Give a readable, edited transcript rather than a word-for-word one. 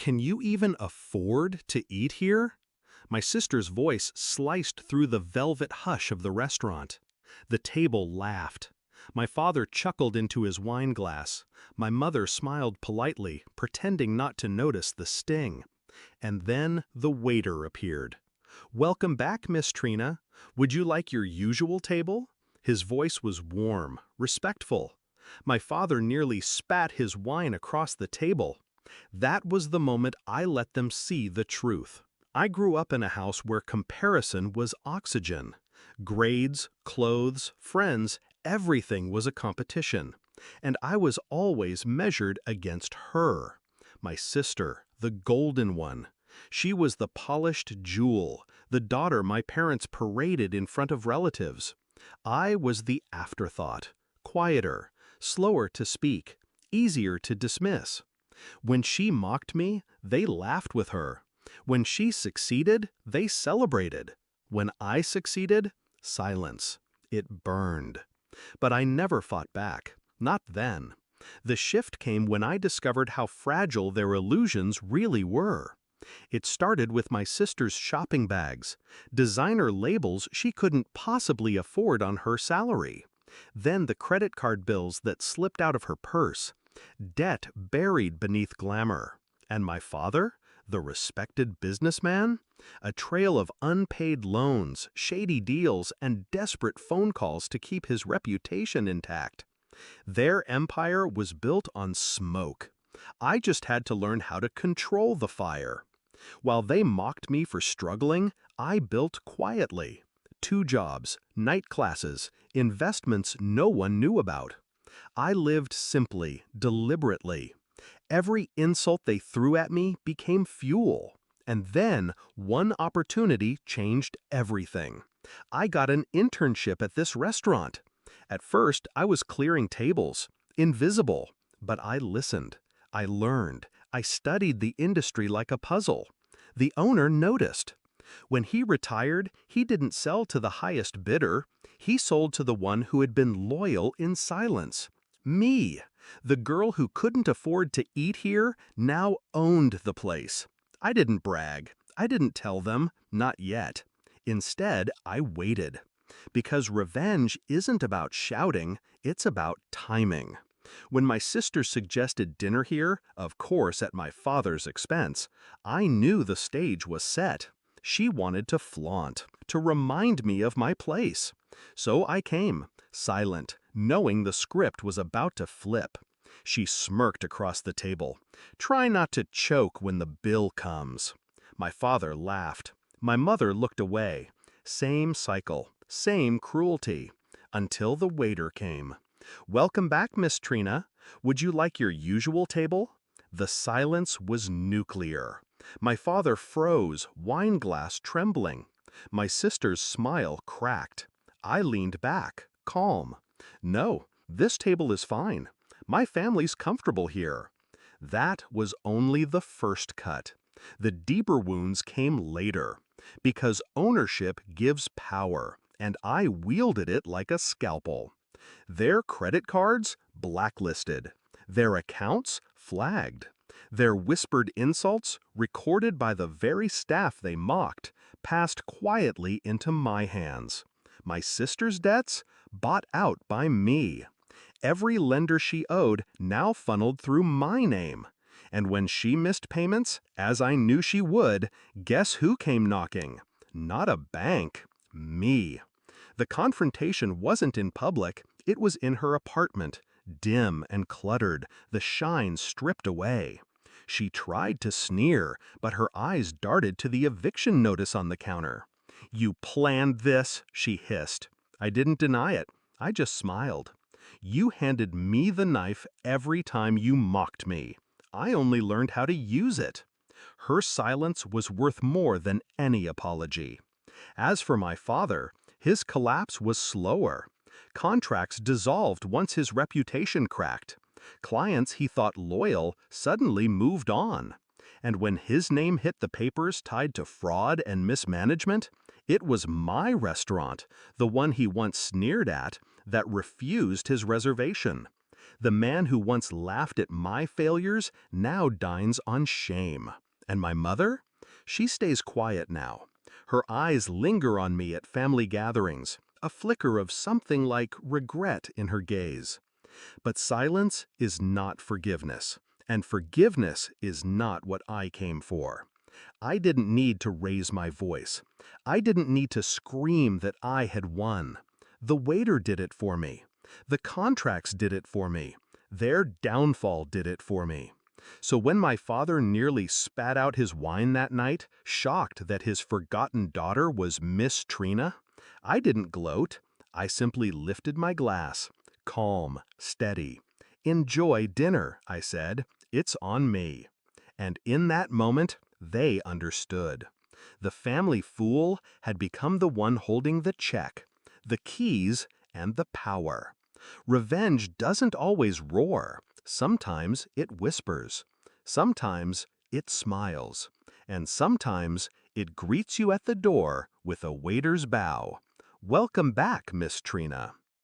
Can you even afford to eat here? My sister's voice sliced through the velvet hush of the restaurant. The table laughed. My father chuckled into his wine glass. My mother smiled politely, pretending not to notice the sting. And then the waiter appeared. "Welcome back, Miss Trina. Would you like your usual table?" His voice was warm, respectful. My father nearly spat his wine across the table. That was the moment I let them see the truth. I grew up in a house where comparison was oxygen. Grades, clothes, friends, everything was a competition. And I was always measured against her. My sister, the golden one. She was the polished jewel, the daughter my parents paraded in front of relatives. I was the afterthought, quieter, slower to speak, easier to dismiss. When she mocked me, they laughed with her. When she succeeded, they celebrated. When I succeeded, silence. It burned. But I never fought back. Not then. The shift came when I discovered how fragile their illusions really were. It started with my sister's shopping bags, designer labels she couldn't possibly afford on her salary. Then the credit card bills that slipped out of her purse. Debt buried beneath glamour. And my father, the respected businessman? A trail of unpaid loans, shady deals, and desperate phone calls to keep his reputation intact. Their empire was built on smoke. I just had to learn how to control the fire. While they mocked me for struggling, I built quietly. 2 jobs, night classes, investments no one knew about. I lived simply, deliberately. Every insult they threw at me became fuel. And then, one opportunity changed everything. I got an internship at this restaurant. At first, I was clearing tables, invisible. But I listened. I learned. I studied the industry like a puzzle. The owner noticed. When he retired, he didn't sell to the highest bidder. He sold to the one who had been loyal in silence. Me, the girl who couldn't afford to eat here, now owned the place. I didn't brag. I didn't tell them, not yet. Instead, I waited. Because revenge isn't about shouting, it's about timing. When my sister suggested dinner here, of course at my father's expense, I knew the stage was set. She wanted to flaunt, to remind me of my place. So I came, silent, knowing the script was about to flip. She smirked across the table. "Try not to choke when the bill comes." My father laughed. My mother looked away. Same cycle, same cruelty. Until the waiter came. "Welcome back, Miss Trina. Would you like your usual table?" The silence was nuclear. My father froze, wine glass trembling. My sister's smile cracked. I leaned back, calm. "No, this table is fine. My family's comfortable here." That was only the first cut. The deeper wounds came later. Because ownership gives power, and I wielded it like a scalpel. Their credit cards? Blacklisted. Their accounts? Flagged. Their whispered insults, recorded by the very staff they mocked, passed quietly into my hands. My sister's debts? Bought out by me. Every lender she owed now funneled through my name. And when she missed payments, as I knew she would, guess who came knocking? Not a bank. Me. The confrontation wasn't in public, it was in her apartment, dim and cluttered, the shine stripped away. She tried to sneer, but her eyes darted to the eviction notice on the counter. "You planned this," she hissed. I didn't deny it. I just smiled. "You handed me the knife every time you mocked me. I only learned how to use it." Her silence was worth more than any apology. As for my father, his collapse was slower. Contracts dissolved once his reputation cracked. Clients he thought loyal suddenly moved on. And when his name hit the papers tied to fraud and mismanagement, it was my restaurant, the one he once sneered at, that refused his reservation. The man who once laughed at my failures now dines on shame. And my mother? She stays quiet now. Her eyes linger on me at family gatherings, a flicker of something like regret in her gaze. But silence is not forgiveness, and forgiveness is not what I came for. I didn't need to raise my voice. I didn't need to scream that I had won. The waiter did it for me. The contracts did it for me. Their downfall did it for me. So when my father nearly spat out his wine that night, shocked that his forgotten daughter was Miss Trina, I didn't gloat. I simply lifted my glass, calm, steady. "Enjoy dinner," I said. "It's on me." And in that moment, they understood. The family fool had become the one holding the check, the keys, and the power. Revenge doesn't always roar. Sometimes it whispers. Sometimes it smiles. And sometimes it greets you at the door with a waiter's bow. "Welcome back, Miss Trina."